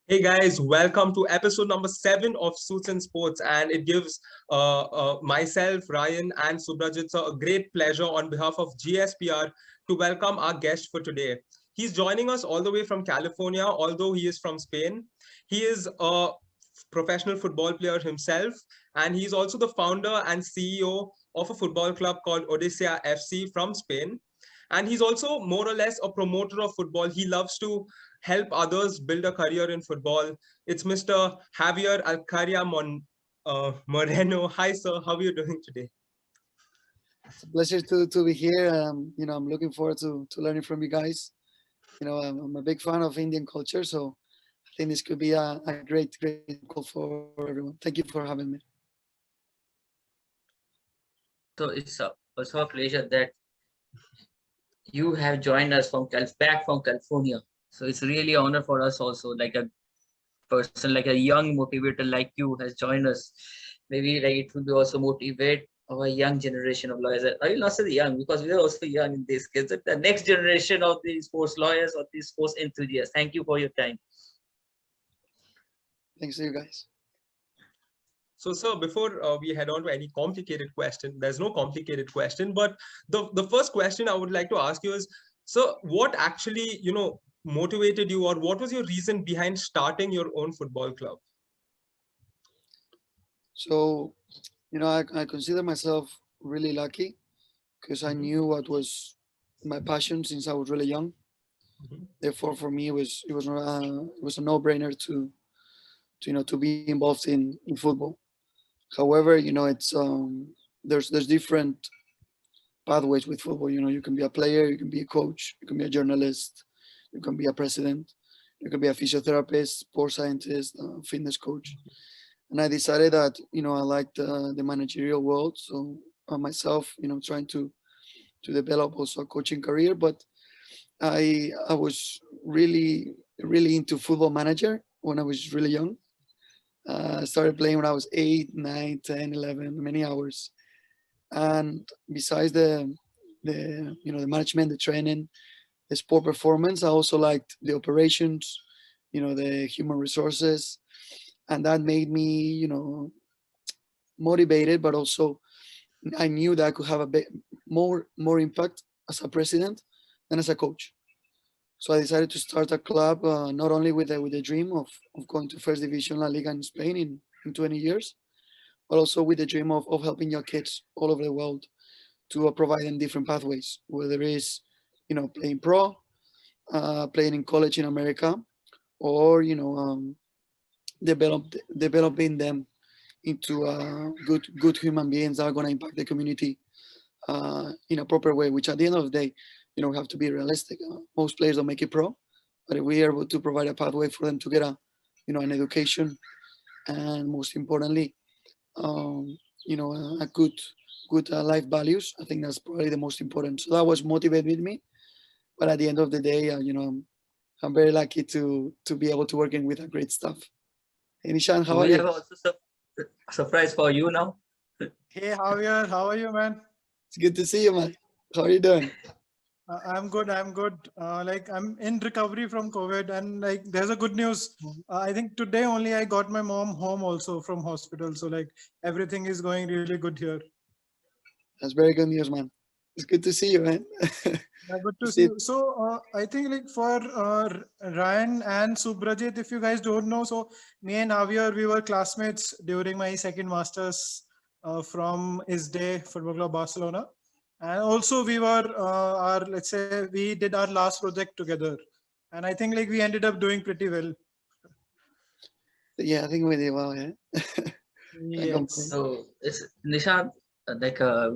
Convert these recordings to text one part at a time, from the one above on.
Hey guys, welcome to episode number 7 of Suits and Sports, and it gives myself, Ryan, and Subhrajit sir a great pleasure on behalf of GSPR to welcome our guest for today. He's joining us all the way from California, although he is from Spain. He is a professional football player himself, and he's also the founder and CEO of a football club called Odisea FC from Spain. And he's also more or less a promoter of football. He loves to help others build a career in football. It's Mr. Javier Alcarria Moreno. Hi, sir. How are you doing today? It's a pleasure to be here. I'm looking forward to learning from you guys. I'm a big fan of Indian culture, so I think this could be a great call for everyone. Thank you for having me. So it's also a pleasure that you have joined us back from California. So it's really an honor for us also, like a person, like a young motivator like you has joined us. Maybe like it will be also motivate our young generation of lawyers. I will not say the young because we are also young in this case. The next generation of the sports lawyers or the sports enthusiasts. Thank you for your time. Thanks to you guys. So, sir, before we head on to any complicated question, there's no complicated question, but the first question I would like to ask you is, so what actually, motivated you, or what was your reason behind starting your own football club? So, I consider myself really lucky because I Mhm, knew what was my passion since I was really young. mhm, Therefore, for me, it was a no-brainer to be involved in football. However, there's different pathways with football. You can be a player, you can be a coach, you can be a journalist, you can be a president, you can be a physiotherapist, sports scientist, fitness coach. And I decided that I liked the managerial world, so myself, trying to develop also a coaching career. But I was really into Football Manager when I was really young. I started playing when I was 8, 9, 10, 11, many hours. And besides the management, the training, the sport performance, I also liked the operations, the human resources, and that made me motivated. But also I knew that I could have a bit more impact as a president than as a coach. So I decided to start a club, not only with the dream of going to first division La Liga in Spain in 20 years, but also with the dream of helping young kids all over the world to provide them different pathways, whether it's playing pro, playing in college in America, or developing them into good human beings that are going to impact the community in a proper way. Which at the end of the day, we have to be realistic. Most players don't make it pro, but if we are able to provide a pathway for them to get an education, and most importantly, a good life values. I think that's probably the most important. So that was motivated me. But at the end of the day, I'm very lucky to be able to working with a great staff. Hey, Nishant, So how are we you? have also surprise for you now. Hey Javier, how are you, man? It's good to see you, man. How are you doing? I'm good. I'm good. I'm in recovery from COVID, and like there's a good news. I think today only I got my mom home also from hospital. So like everything is going really good here. That's very good news, man. It's good to see you, man. Yeah, good to That's see it. you. So I think like for Ryan and Subhrajit, if you guys don't know, so me and Javier, we were classmates during my second masters from ISDE Football Club Barcelona, and also we were our let's say we did our last project together, and I think like we ended up doing pretty well. Yeah, I think we did well, yeah. Can't complain. Yes. So it's Nishant,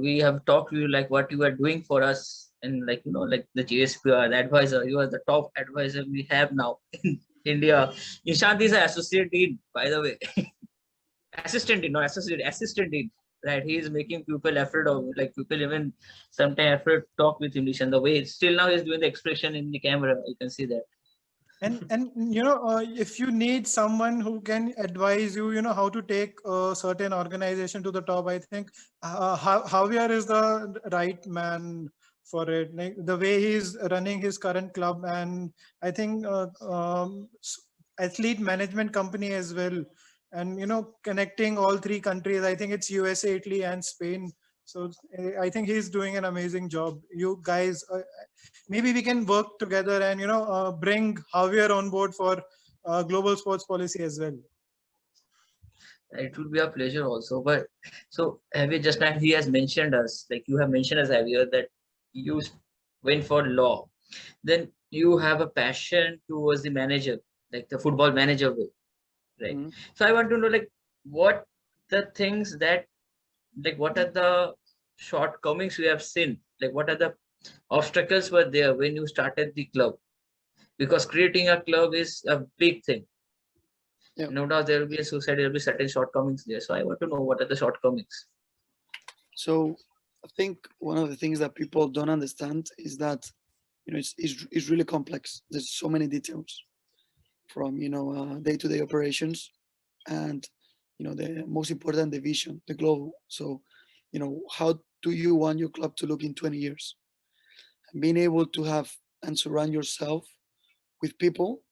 we have talked to you like what you are doing for us and like like the GSPR, the advisor. You are the top advisor we have now in India. Nishant is an associate dean, by the way. Assistant dean, not associate, assistant dean. Right, he is making people afraid of like people even sometimes afraid to talk with him. Nishant, the way still now he's doing the expression in the camera, you can see that. And if you need someone who can advise you, how to take a certain organization to the top, I think Javier is the right man for it. Like the way he's running his current club, and I think athlete management company as well, and connecting all three countries. I think it's USA, Italy, and Spain. So I think he's doing an amazing job. You guys, maybe we can work together and bring Javier on board for global sports policy as well. It would be a pleasure also. But so Javier, just now he has mentioned us, like you have mentioned us, Javier, that you went for law. Then you have a passion towards the manager, like the football manager way, right? Mhm. So I want to know, like, what the things that, like, what are the shortcomings you have seen? Like, what are the obstacles were there when you started the club? Because creating a club is a big thing. Yeah. No doubt there will be a suicide, there will be certain shortcomings there. So I want to know what are the shortcomings. So I think one of the things that people don't understand is that it's really complex. There's so many details from day-to-day operations, and the most important, the vision, the global. So how do you want your club to look in 20 years? And being able to have and surround yourself with people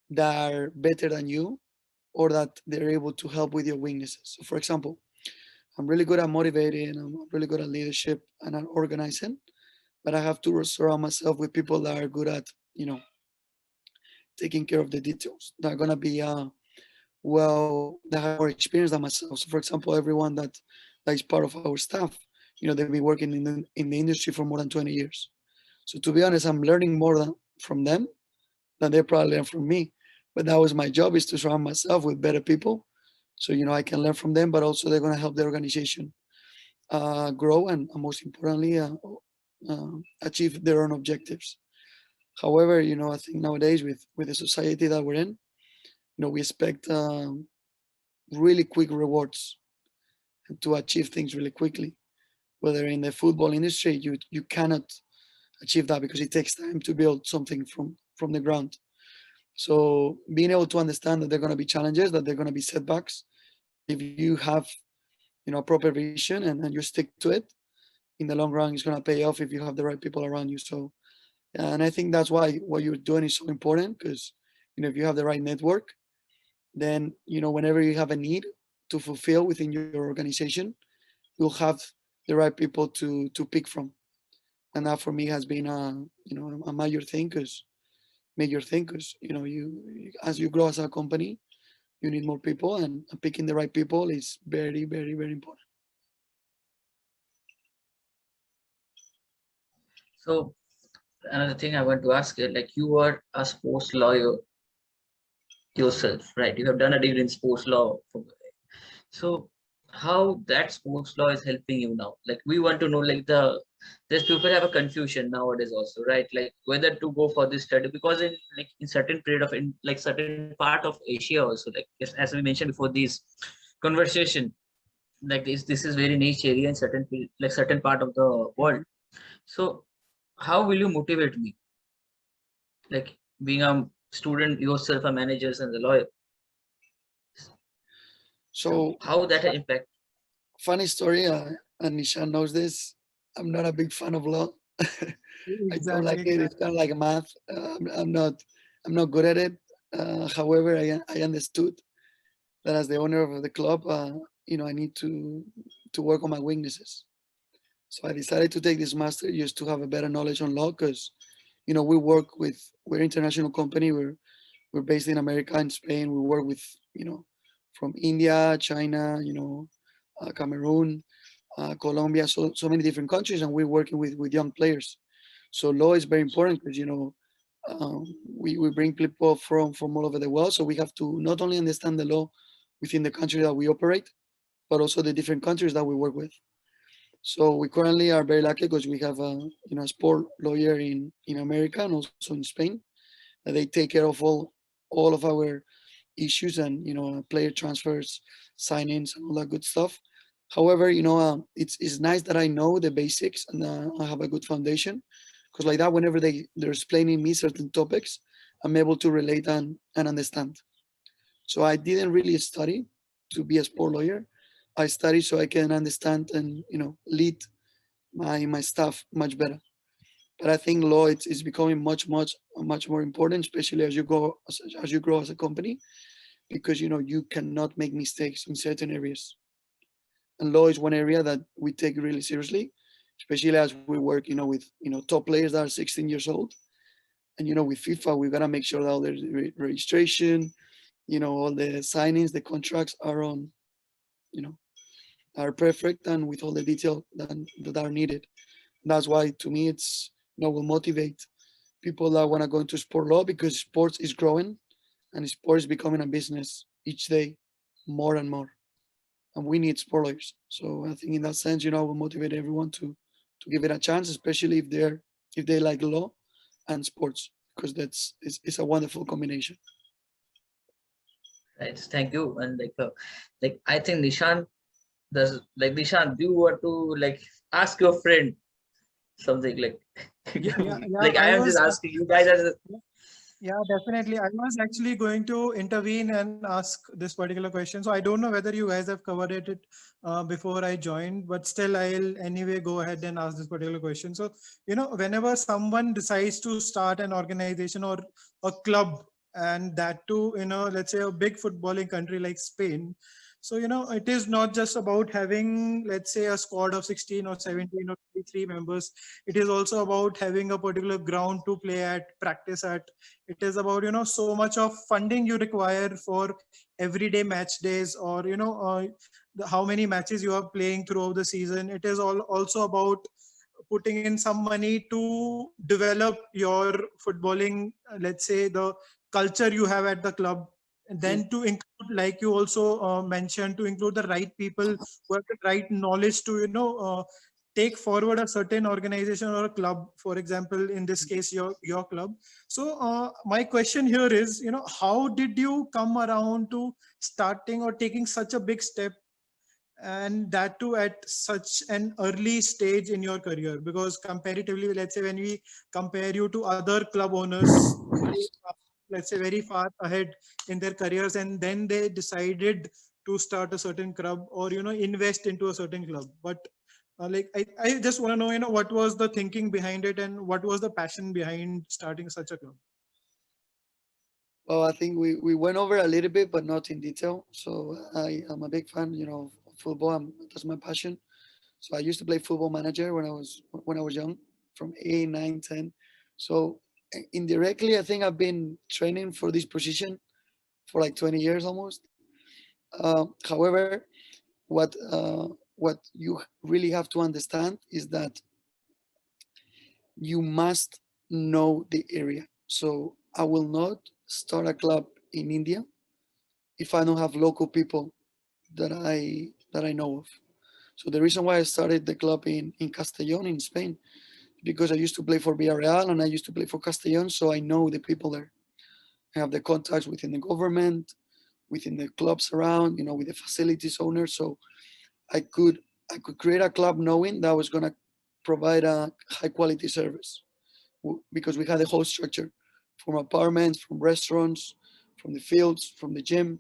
that are better than you, or that they're able to help with your weaknesses. So for example, I'm really good at motivating, I'm really good at leadership and at organizing, but I have to surround myself with people that are good at taking care of the details. They're gonna be they have more experience than myself. So for example, everyone that is part of our staff, they've been working in the industry for more than 20 years. So to be honest, I'm learning more from them than they probably learn from me. But that was my job, is to surround myself with better people, so I can learn from them, but also they're gonna help the organization grow, and most importantly, achieve their own objectives. However, I think nowadays with the society that we're in, we expect really quick rewards and to achieve things really quickly. Whether in the football industry, you cannot achieve that because it takes time to build something from the ground. So being able to understand that there are going to be challenges, that there are going to be setbacks, if you have a proper vision and you stick to it, in the long run, it's going to pay off if you have the right people around you. So, and I think that's why what you're doing is so important, because if you have the right network, then whenever you have a need to fulfill within your organization, you'll have the right people to pick from. And that for me has been a major thing, because you as you grow as a company, you need more people, and picking the right people is very, very, very important. So another thing I want to ask you, like you are a sports lawyer yourself, right? You have done a degree in sports law. So how that sports law is helping you now? Like we want to know, like there's people have a confusion nowadays also, right? Like whether to go for this study, because in certain period of like certain part of Asia also, like as we mentioned before this conversation, like this is very niche area in certain part of the world. So how will you motivate me? Like being a student yourself, a managers and the lawyer. So How that impact? funny story, and Nishant knows this. I'm not a big fan of law. I don't like it. It's kind of like math. I'm not good at it. However, I understood that as the owner of the club, I need to work on my weaknesses. So I decided to take this master just to have a better knowledge on law, because we're an international company. We're based in America and Spain. We work with from India, China, Cameroon, Colombia, so many different countries, and we're working with young players. So law is very important, because we bring people from all over the world. So we have to not only understand the law within the country that we operate, but also the different countries that we work with. So we currently are very lucky, because we have a sport lawyer in America and also in Spain, that they take care of all of our issues, and player transfers, signings, and all that good stuff. However, it's nice that I know the basics, and I have a good foundation, because like that, whenever they're explaining me certain topics, I'm able to relate and understand. So I didn't really study to be a sport lawyer. I study so I can understand and lead my staff much better. But I think law is becoming much more important, especially as you go as you grow as a company, because you cannot make mistakes in certain areas. And law is one area that we take really seriously, especially as we work, with top players that are 16 years old. And with FIFA, we gotta make sure that all the registration, all the signings, the contracts are on, are perfect and with all the detail that are needed. That's why, to me, it's will motivate people that want to go into sport law, because sports is growing and sport is becoming a business each day more and more, and we need sport lawyers. So I think in that sense, I will motivate everyone to give it a chance, especially if they like law and sports, because it's a wonderful combination. Right. Thank you. And like I think Nishant does, like, Nishant, do you want to like ask your friend something like Yeah, like I I am just was. asking you guys are just, Yeah, definitely. I was actually going to intervene and ask this particular question. So I don't know whether you guys have covered it before I joined, but still I'll anyway go ahead and ask this particular question. So, whenever someone decides to start an organization or a club, and that too, let's say a big footballing country like Spain. So, it is not just about having, let's say, a squad of 16 or 17 or 23 members. It is also about having a particular ground to play at, practice at. It is about so much of funding you require for everyday match days, or how many matches you are playing throughout the season. It is also about putting in some money to develop your footballing, let's say, the culture you have at the club. And then to include, like you also mentioned, to include the right people who have the right knowledge to take forward a certain organization or a club, for example, in this case, your club. So my question here is, how did you come around to starting or taking such a big step, and that too at such an early stage in your career? Because comparatively, let's say when we compare you to other club owners, let's say very far ahead in their careers, and then they decided to start a certain club or invest into a certain club. But like I just want to know, what was the thinking behind it, and what was the passion behind starting such a club? Well, I think we went over a little bit, but not in detail. So I am a big fan, of football. That's my passion. So I used to play football manager when I was young, from 8, 9, 10. So indirectly, I think I've been training for this position for like 20 years almost. However, what you really have to understand is that you must know the area. So I will not start a club in India if I don't have local people that I know of. So the reason why I started the club in Castellón in Spain, because I used to play for Villarreal and I used to play for Castellón, so I know the people there. I have the contacts within the government, within the clubs around, with the facilities owners. So I could create a club knowing that I was gonna provide a high quality service, because we had the whole structure, from apartments, from restaurants, from the fields, from the gym,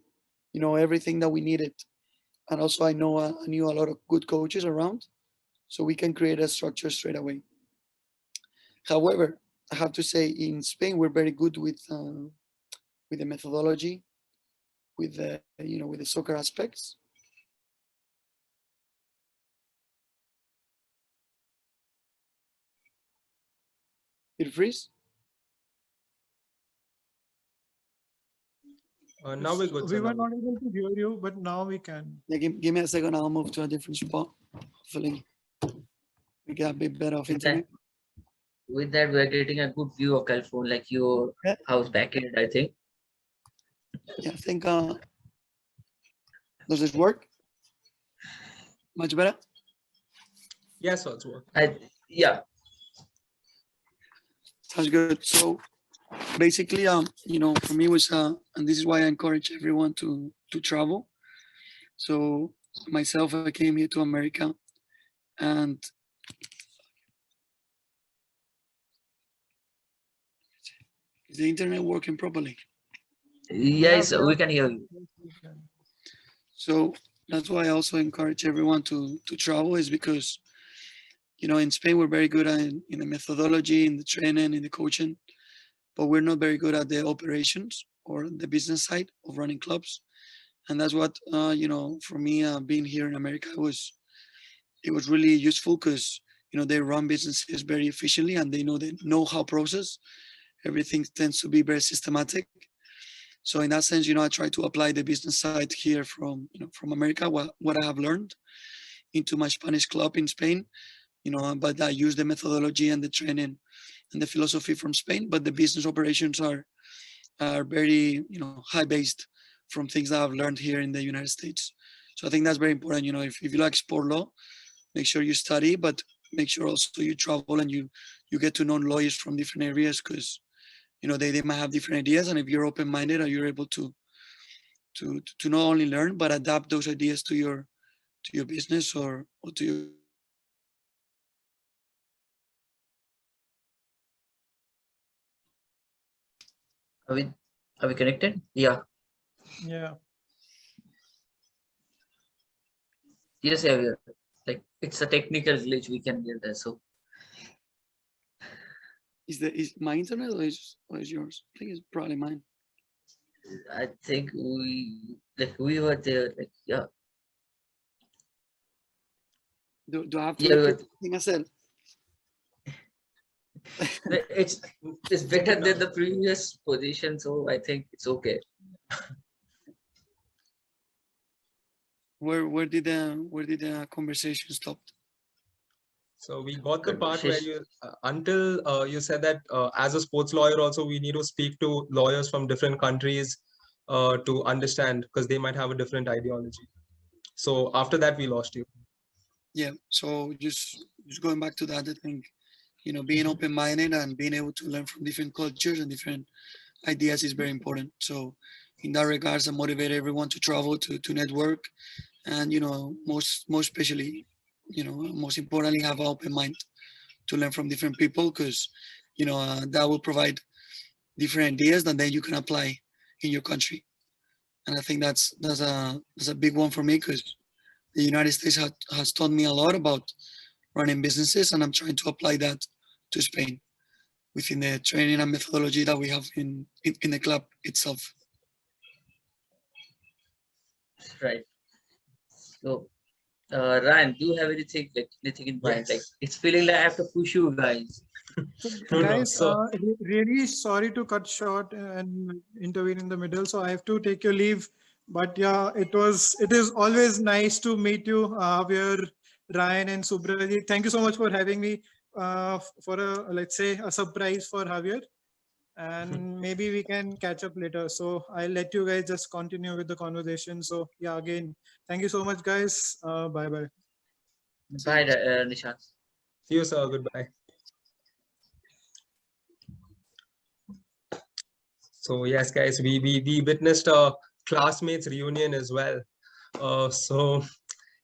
everything that we needed. And also I knew a lot of good coaches around, so we can create a structure straight away. However, I have to say in Spain we're very good with the methodology, with the with the soccer aspects. It freeze? Now we're good, We sir. were Now not able to hear you, but now we can. Yeah, give me a second. I'll move to a different spot. Hopefully, we get a bit better of with that, internet. with that we're getting a good view of California, like your Yeah, house back in it, I think. yeah. I think. Does this work? Much better. yes, sir, it's working. Yeah. Sounds good. So basically, for me was, and this is why I encourage everyone to travel. So myself, I came here to America, and is the internet working properly? Yes, Yeah, we can hear you. we can. So that's why I also encourage everyone to travel, is because in Spain, we're very good in the methodology, in the training, in the coaching, but we're not very good at the operations or the business side of running clubs. And that's what, for me, being here in America it was really useful because, they run businesses very efficiently and they know the know-how process. Everything tends to be very systematic. So in that sense, I try to apply the business side here from America, what I have learned into my Spanish club in Spain, but I use the methodology and the training and the philosophy from Spain, but the business operations are very, high based from things that I've learned here in the United States. So I think that's very important. If you like sport law, make sure you study, but make sure also you travel and you get to know lawyers from different areas because, they might have different ideas. And if you're open-minded and you're able to not only learn, but adapt those ideas to your business or to your. Are we connected? Yeah. Yeah. Yes, Javier. Like it's a technical glitch we can get there. So Is my internet or is yours? I think it's probably mine. I think we were there. Like yeah. Do I have to Yeah, repeat everything I said? It's better than the previous position, so I think it's okay. Where did the conversation stop? So we got the part where Conversation. you until you said that as a sports lawyer also we need to speak to lawyers from different countries to understand because they might have a different ideology. So after that we lost you. Yeah. So just going back to that, I think being open-minded and being able to learn from different cultures and different ideas is very important. So in that regards, I motivate everyone to travel to network, and most especially, most importantly, have an open mind to learn from different people because that will provide different ideas that then you can apply in your country. And I think that's a big one for me because the United States has taught me a lot about running businesses, and I'm trying to apply that to Spain within the training and methodology that we have in the club itself. Right. So Ryan, do you have anything in mind? Yes. Like it's feeling like I have to push you guys. So No, guys, so really sorry to cut short and intervene in the middle. So I have to take your leave. But yeah, it is always nice to meet you, Javier, Ryan, and Subhrajit. Thank you so much for having me for let's say a surprise for Javier. And maybe we can catch up later. So I'll let you guys just continue with the conversation. So yeah, again, thank you so much, guys. Bye bye. Bye, Nishant. see you, sir. Goodbye. So yes, guys, we witnessed a classmates reunion as well. So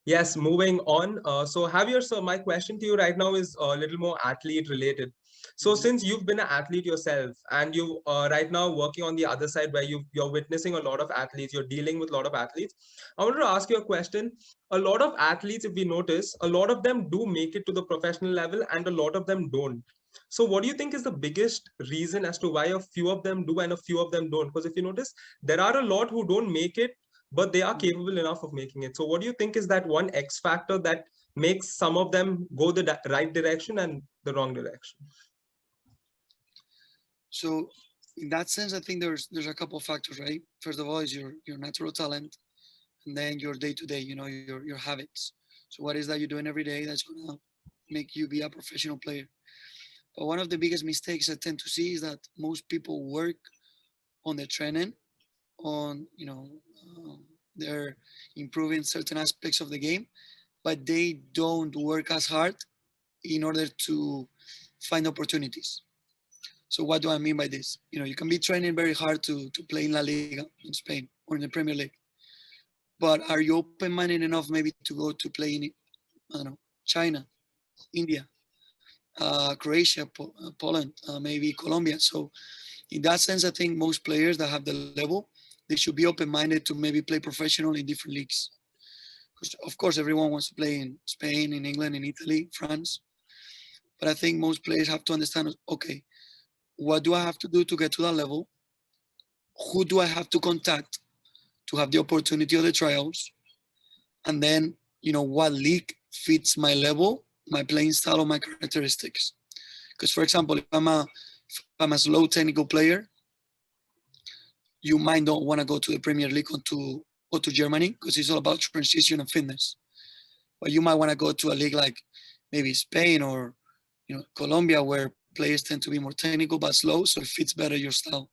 yes, moving on. So Javier, sir, my question to you right now is a little more athlete related. So since you've been an athlete yourself and you right now working on the other side where you're witnessing a lot of athletes, you're dealing with a lot of athletes. I wanted to ask you a question. A lot of athletes, if we notice, a lot of them do make it to the professional level and a lot of them don't. So what do you think is the biggest reason as to why a few of them do and a few of them don't? Because if you notice, there are a lot who don't make it, but they are capable enough of making it. So what do you think is that one X factor that makes some of them go the right direction and the wrong direction? So in that sense, I think there's a couple of factors, right? First of all, is your natural talent, and then your day-to-day, your habits. So what is that you're doing every day that's gonna make you be a professional player? But one of the biggest mistakes I tend to see is that most people work on the training, on they're improving certain aspects of the game, but they don't work as hard in order to find opportunities. So what do I mean by this? You can be training very hard to play in La Liga in Spain or in the Premier League, but are you open-minded enough maybe to go to play in, I don't know, China, India, Croatia, Poland, maybe Colombia? So in that sense, I think most players that have the level, they should be open-minded to maybe play professional in different leagues. Because of course, everyone wants to play in Spain, in England, in Italy, France. But I think most players have to understand, okay, what do I have to do to get to that level? Who do I have to contact to have the opportunity of the trials? And then, what league fits my level, my playing style, or my characteristics. Because, for example, if I'm a slow technical player, you might not want to go to the Premier League or to Germany, because it's all about transition and fitness. But you might want to go to a league like maybe Spain or Colombia, where players tend to be more technical but slow, so it fits better your style.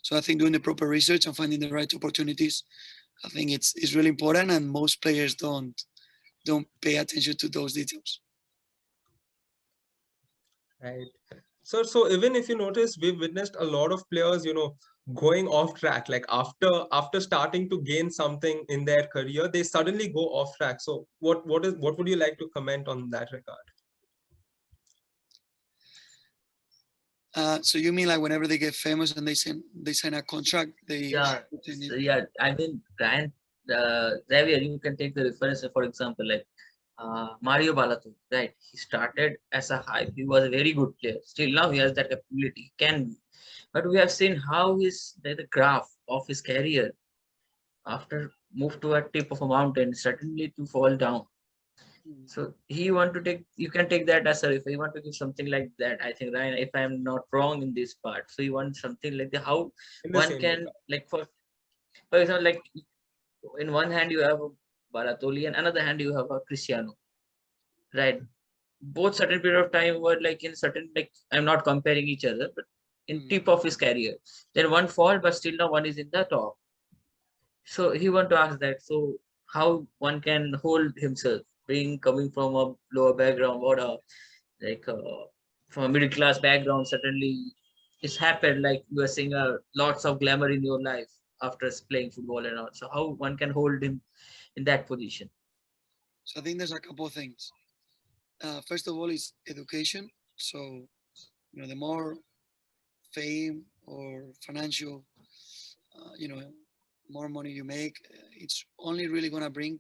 So I think doing the proper research and finding the right opportunities, I think it's really important, and most players don't pay attention to those details. Right. So even if you notice, we've witnessed a lot of players, going off track. Like after starting to gain something in their career, they suddenly go off track. So what would you like to comment on that regard? So you mean like whenever they get famous and they sign a contract, Yeah, so yeah. I mean, Ryan, Xavier, you can take the reference for example, like Mario Balotelli, right? He started as a hype. He was a very good player. Still now he has that capability. He can be. But we have seen how the graph of his career after move to a tip of a mountain, suddenly to fall down. So you can take that as a, if you want to give something like that, I think, Ryan, if I'm not wrong in this part, so you want something like how In the one same can, regard. like for example, like in one hand you have a Baratoli and another hand you have a Cristiano, right? Both certain period of time were like in certain, like, I'm not comparing each other, but in tip of his career. Then one fall, but still now one is in the top. So he want to ask that. So how one can hold himself, being coming from a lower background or like from a middle class background, suddenly it's happened, like you are seeing lots of glamour in your life after playing football and all. So how one can hold him in that position? So I think there's a couple of things. First of all, is education. So the more fame or financial, more money you make, it's only really gonna bring,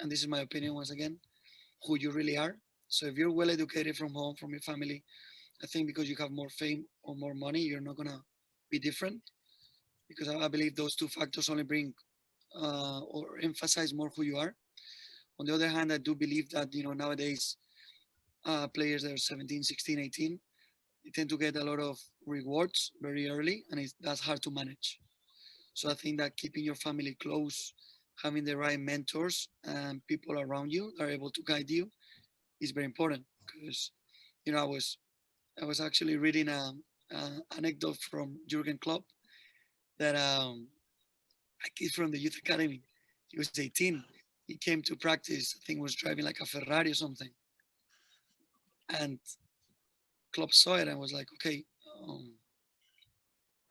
and this is my opinion once again, who you really are. So if you're well educated from home, from your family, I think because you have more fame or more money, you're not gonna be different. Because I believe those two factors only bring or emphasize more who you are. On the other hand, I do believe that nowadays players that are 17, 16, 18, they tend to get a lot of rewards very early, and that's hard to manage. So I think that keeping your family close, having the right mentors and people around you that are able to guide you is very important. Because I was actually reading a anecdote from Jurgen Klopp that a kid from the youth academy, he was 18. He came to practice. I think was driving like a Ferrari or something, and Klopp saw it and was like, "Okay,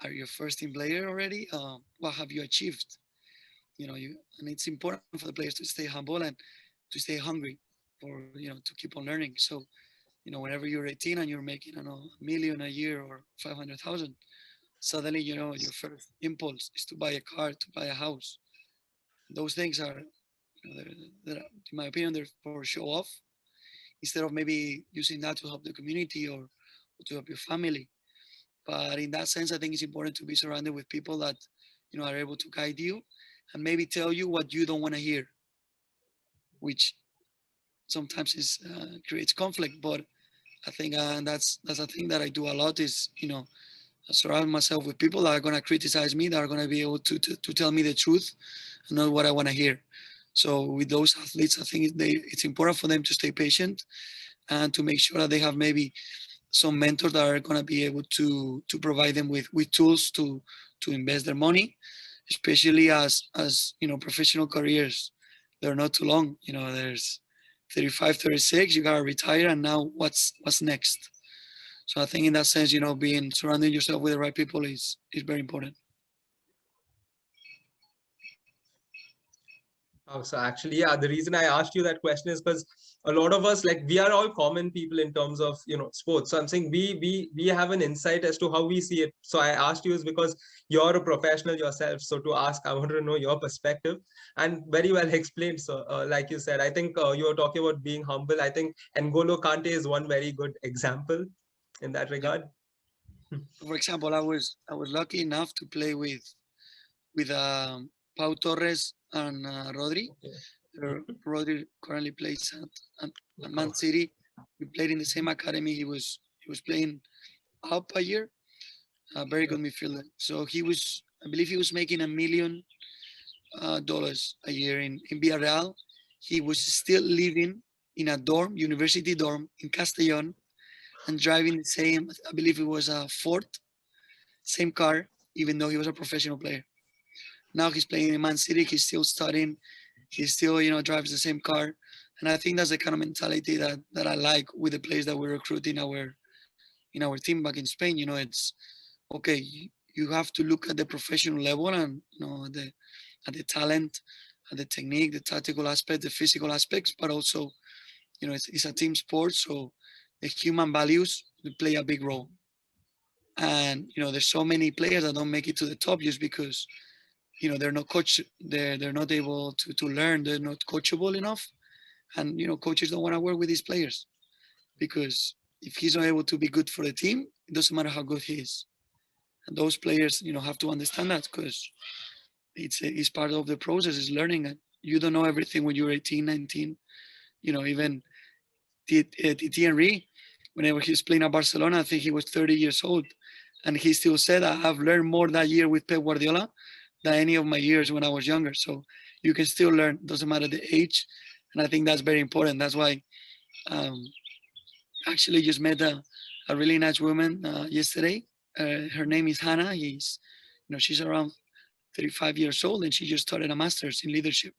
are you a first team player already? What have you achieved? And it's important for the players to stay humble and to stay hungry for to keep on learning. So whenever you're 18 and you're making, I don't know, a million a year or 500,000, suddenly your first impulse is to buy a car, to buy a house. Those things are, in my opinion, they're for show off instead of maybe using that to help the community or to help your family. But in that sense, I think it's important to be surrounded with people that are able to guide you and maybe tell you what you don't want to hear, which sometimes creates conflict. But I think that's a thing that I do a lot is surround myself with people that are going to criticize me, that are going to be able to tell me the truth and not what I want to hear. So with those athletes, I think it's important for them to stay patient and to make sure that they have maybe some mentors that are going to be able to provide them with tools to invest their money, especially as professional careers. They're not too long. There's 35, 36, you gotta retire, and now what's next? So I think in that sense, being surrounding yourself with the right people is very important. Oh, so actually, yeah, the reason I asked you that question is because a lot of us, like, we are all common people in terms of, sports. So I'm saying we have an insight as to how we see it. So I asked you is because you're a professional yourself. So to ask, I want to know your perspective, and very well explained. So like you said, I think you were talking about being humble. I think N'Golo Kante is one very good example in that regard. For example, I was lucky enough to play with Pau Torres and Rodri. Rodri currently plays at Man City. We played in the same academy. He was playing up a year. A very good midfielder. So I believe he was making $1 million a year in Villarreal. He was still living in a dorm, university dorm in Castellón, and driving the same. I believe it was a Ford, same car, even though he was a professional player. Now he's playing in Man City. He's still studying. He still, drives the same car. And I think that's the kind of mentality that I like with the players that we recruit in our team back in Spain. It's okay. You have to look at the professional level and at the talent, at the technique, the tactical aspect, the physical aspects, but also, it's a team sport, so the human values play a big role. And there's so many players that don't make it to the top just because they're not coach, they're not able to learn, they're not coachable enough, and coaches don't want to work with these players because if he's not able to be good for the team, it doesn't matter how good he is. And those players have to understand that because it's part of the process, is learning. And you don't know everything when you're 18, 19. Even Titi Henry, whenever he was playing at Barcelona, I think he was 30 years old, and he still said, I have learned more that year with Pep Guardiola than any of my years when I was younger. So you can still learn, doesn't matter the age. And I think that's very important. That's why actually just met a really nice woman yesterday. Her name is Hannah. She's around 35 years old, and she just started a master's in leadership.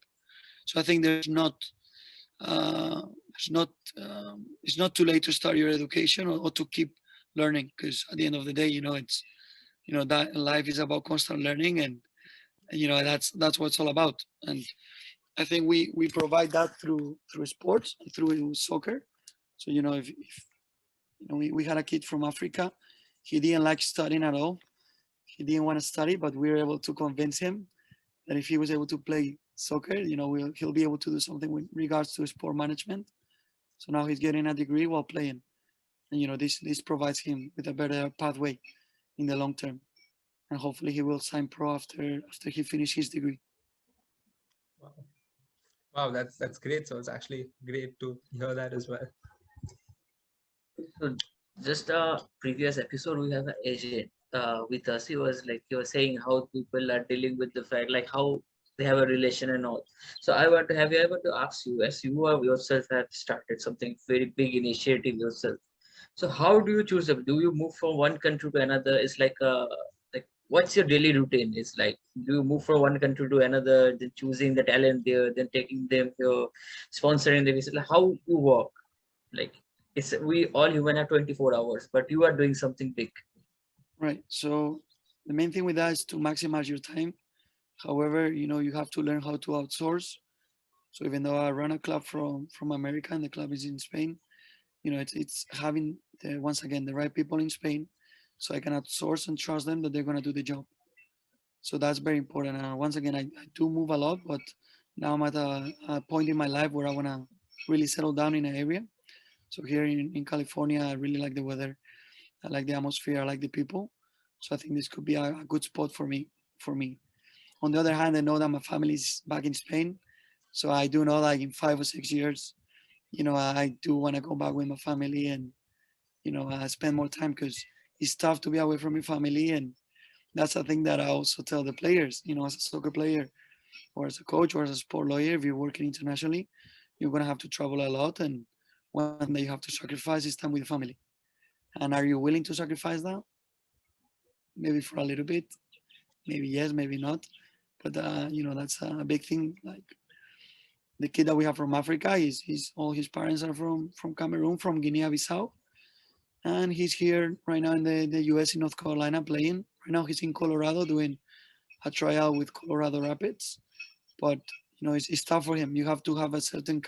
So I think uh, it's not too late to start your education or to keep learning, because at the end of the day, that life is about constant learning, and that's what it's all about. And I think we provide that through sports, through soccer. So if we had a kid from Africa, he didn't like studying at all. He didn't want to study, but we were able to convince him that if he was able to play soccer, he'll be able to do something with regards to sport management. So now he's getting a degree while playing, and this provides him with a better pathway in the long term, and hopefully he will sign pro after he finishes his degree. Wow. Wow, that's great. So it's actually great to hear that as well. So just a previous episode, we have an agent with us. He was like, he was saying how people are dealing with the fact, like how they have a relation and all. So I want to have you ever to ask you, as you have yourself have started something very big initiative yourself. So how do you choose them? Do you move from one country to another? It's like what's your daily routine? It's like, do you move from one country to another, then choosing the talent there, then taking them here, sponsoring them? It's like how you work. Like it's we all human have 24 hours, but you are doing something big. Right. So the main thing with that is to maximize your time. However, you have to learn how to outsource. So even though I run a club from America and the club is in Spain, it's having once again the right people in Spain, so I can outsource and trust them that they're gonna do the job. So that's very important. Once again, I do move a lot, but now I'm at a point in my life where I wanna really settle down in an area. So here in California, I really like the weather. I like the atmosphere. I like the people. So I think this could be a good spot for me. On the other hand, I know that my family is back in Spain, so I do know like in 5 or 6 years, I do want to go back with my family and spend more time, because it's tough to be away from your family, and that's the thing that I also tell the players. As a soccer player, or as a coach, or as a sport lawyer, if you're working internationally, you're gonna have to travel a lot, and one thing that you have to sacrifice is time with your family. And are you willing to sacrifice that? Maybe for a little bit, maybe yes, maybe not. But that's a big thing. Like the kid that we have from Africa, he's all his parents are from Cameroon, from Guinea-Bissau, and he's here right now in the US, in North Carolina, playing. Right now he's in Colorado doing a tryout with Colorado Rapids. But it's tough for him. You have to have a certain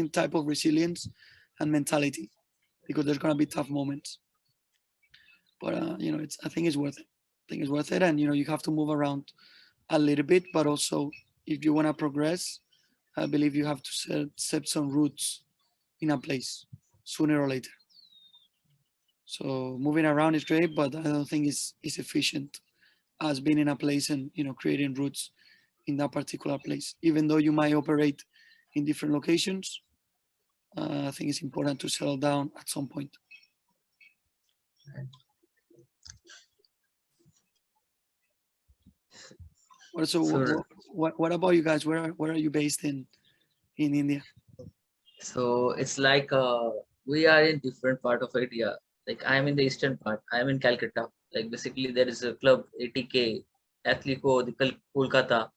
type of resilience and mentality, because there's gonna be tough moments. But I think it's worth it. I think it's worth it, and you have to move around a little bit, but also if you want to progress, I believe you have to set some roots in a place sooner or later. So moving around is great, but I don't think it's efficient as being in a place and creating roots in that particular place. Even though you might operate in different locations, I think it's important to settle down at some point. What about you guys? Where are you based in India? So it's like we are in different part of India. Like I'm in the eastern part. I'm in Calcutta. Like basically there is a club ATK, Atletico the Kolkata,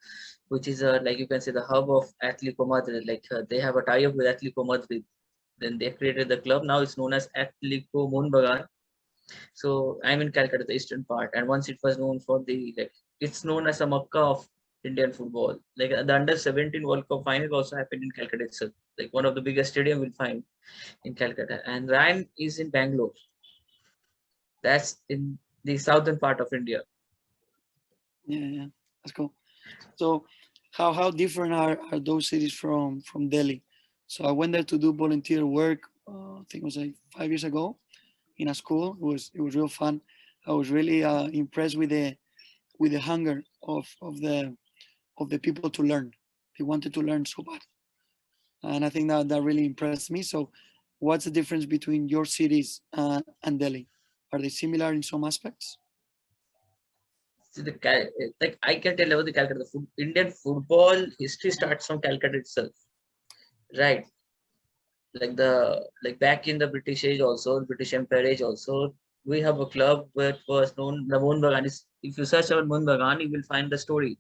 which is like you can say the hub of Atletico Madrid. Like they have a tie-up with Atletico Madrid. Then they created the club. Now it's known as Atletico Moonbagan. So I'm in Calcutta, the eastern part, and once it was known for the like, it's known as a Makkah of Indian football. Like the under-17 World Cup final also happened in Calcutta itself. Like one of the biggest stadium we'll find in Calcutta. And Ryan is in Bangalore. That's in the southern part of India. Yeah, that's cool. So how different are those cities from Delhi? So I went there to do volunteer work. I think it was like 5 years ago in a school. It was real fun. I was really impressed with the hunger of the people to learn. They wanted to learn so bad, and I think that really impressed me. So, what's the difference between your cities and Delhi? Are they similar in some aspects? So like I can tell about the Calcutta. Indian football history starts from Calcutta itself, right? Like back in the British age also, British Empire age also, we have a club where it was known the Moon Bagan. If you search about Moon Bagan, you will find the story.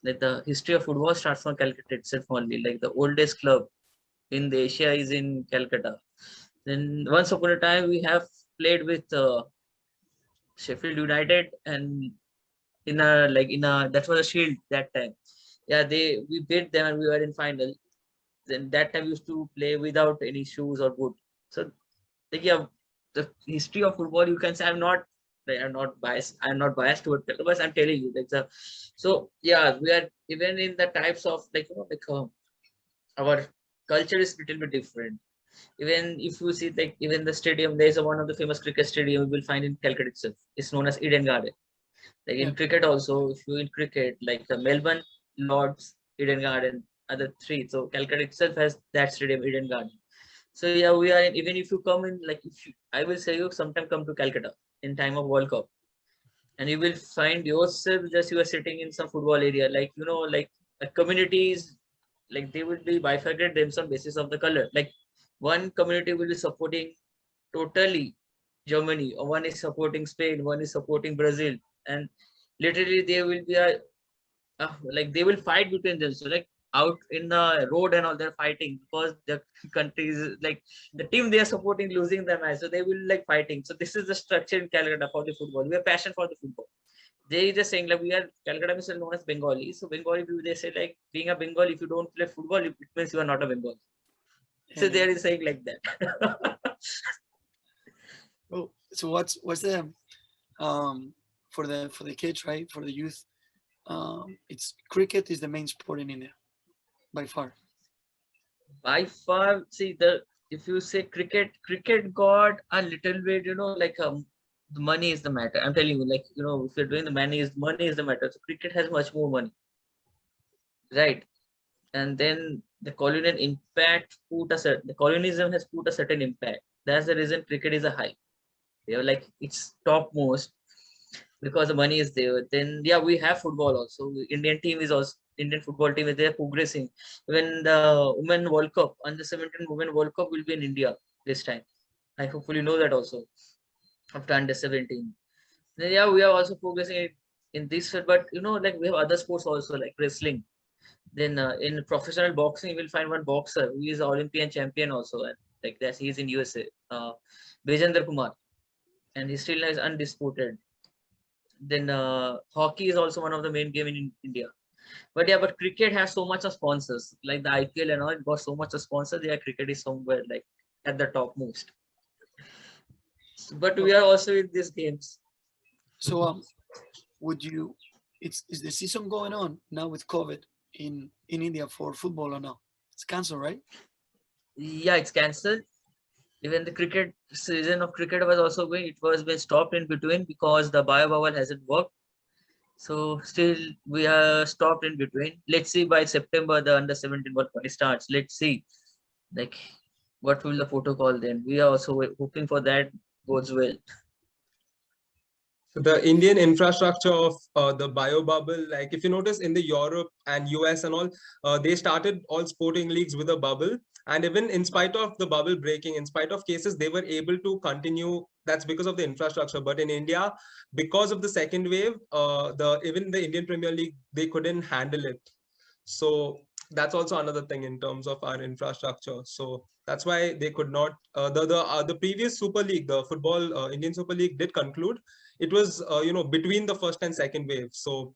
Like the history of football starts from Calcutta itself only. Like the oldest club in the Asia is in Calcutta. Then once upon a time we have played with Sheffield United, and that was a shield that time. Yeah, we beat them and we were in final. Then that time we used to play without any shoes or boot. So like yeah, the history of football, you can say I'm not biased. I'm not biased toward it, but I'm telling you so yeah, we are even in the types of our culture is little bit different. Even if you see like even the stadium, there's one of the famous cricket stadium you will find in Calcutta itself. It's known as Eden Garden. Like in cricket also, if you in cricket, like the Melbourne, Lords, Eden Garden are the three. So Calcutta itself has that stadium, Eden Garden. So yeah, we are even if you come in like I will say you sometime come to Calcutta in time of World Cup, and you will find yourself just you are sitting in some football area, like like communities, like they will be bifurcated themselves on basis of the color. Like one community will be supporting totally Germany, or one is supporting Spain, one is supporting Brazil, and literally they will be like they will fight between them. So like out in the road and all, they're fighting because the countries like the team they are supporting losing the match, so they will like fighting. So this is the structure in Calcutta for the football. We have passion for the football. They just saying like we are Calcutta is known as Bengali. So Bengali people they say like being a Bengali, if you don't play football, it means you are not a Bengali. So they are saying like that. Oh, so what's the for the kids, right? For the youth, it's cricket is the main sport in India by far. By far, see if you say cricket got a little bit, like the money is the matter. I'm telling you, like if you're doing the money is the matter. So cricket has much more money, right? And then the colonial impact the colonialism has put a certain impact. That's the reason cricket is a high. They're like it's topmost because the money is there. Then yeah, we have football also. Indian football team is there progressing. When the Women World Cup, under-17 Women World Cup will be in India this time. I hopefully know that also after under-17. Then yeah, we are also progressing in this field, but like we have other sports also like wrestling. Then in professional boxing, you will find one boxer who is Olympian champion also, and like that he's in USA, Vijender Kumar, and he still is undisputed. Then hockey is also one of the main game in India. But yeah, but cricket has so much of sponsors, like the IPL and all, it got so much of sponsors. Yeah, cricket is somewhere like at the top most. But we are also in these games. So would you? Is the season going on now with COVID in India for football or no? It's cancelled, right? Yeah, it's cancelled. Even the cricket season of cricket was also going. It was been stopped in between because the bio bubble hasn't worked. So still we are stopped in between. Let's see by September the under-17 World Cup starts. Let's see, like what will the protocol then? We are also hoping for that goes well. So the Indian infrastructure of the bio bubble, like if you notice in the Europe and US and all, they started all sporting leagues with a bubble. And even in spite of the bubble breaking, in spite of cases, they were able to continue. That's because of the infrastructure. But in India, because of the second wave, even the Indian Premier League, they couldn't handle it. So that's also another thing in terms of our infrastructure. So that's why they could not. The previous Super League, the football Indian Super League, did conclude. It was between the first and second wave. So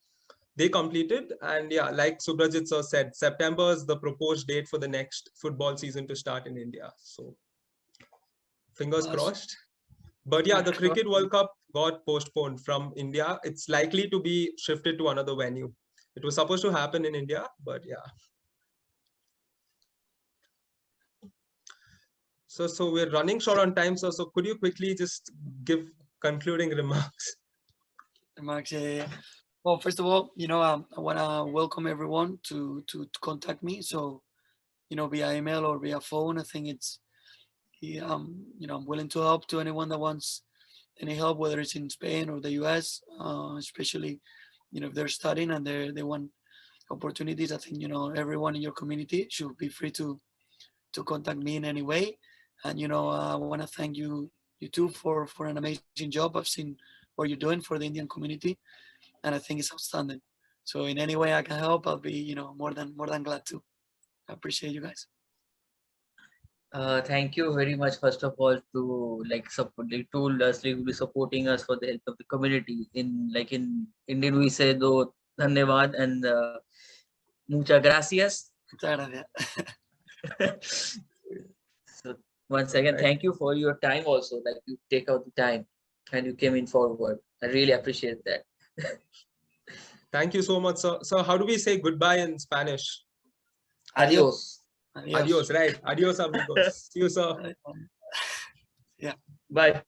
they completed, and yeah, like Subhrajit sir said, September is the proposed date for the next football season to start in India. So fingers crossed. But yeah, the Cricket World Cup got postponed from India. It's likely to be shifted to another venue. It was supposed to happen in India, but yeah. So we're running short on time. So could you quickly just give concluding remarks? Remarks. Well, first of all, I want to welcome everyone to contact me. So, via email or via phone. I think I'm willing to help to anyone that wants any help, whether it's in Spain or the US, especially, if they're studying and they want opportunities. I think, everyone in your community should be free to contact me in any way. And, I want to thank you too for an amazing job. I've seen what you're doing for the Indian community, and I think it's outstanding. So in any way I can help, I'll be, more than glad to. I appreciate you guys. Thank you very much, first of all, to told us, like, be supporting us for the help of the community. In Indian we say do dhanyavad and muchas gracias. Muchas gracias. So once again, thank you for your time also. Like, you take out the time and you came in forward. I really appreciate that. Thank you so much, sir. So how do we say goodbye in Spanish? Adios. Adios, right? Adios, amigos. See you, sir. Yeah. Bye.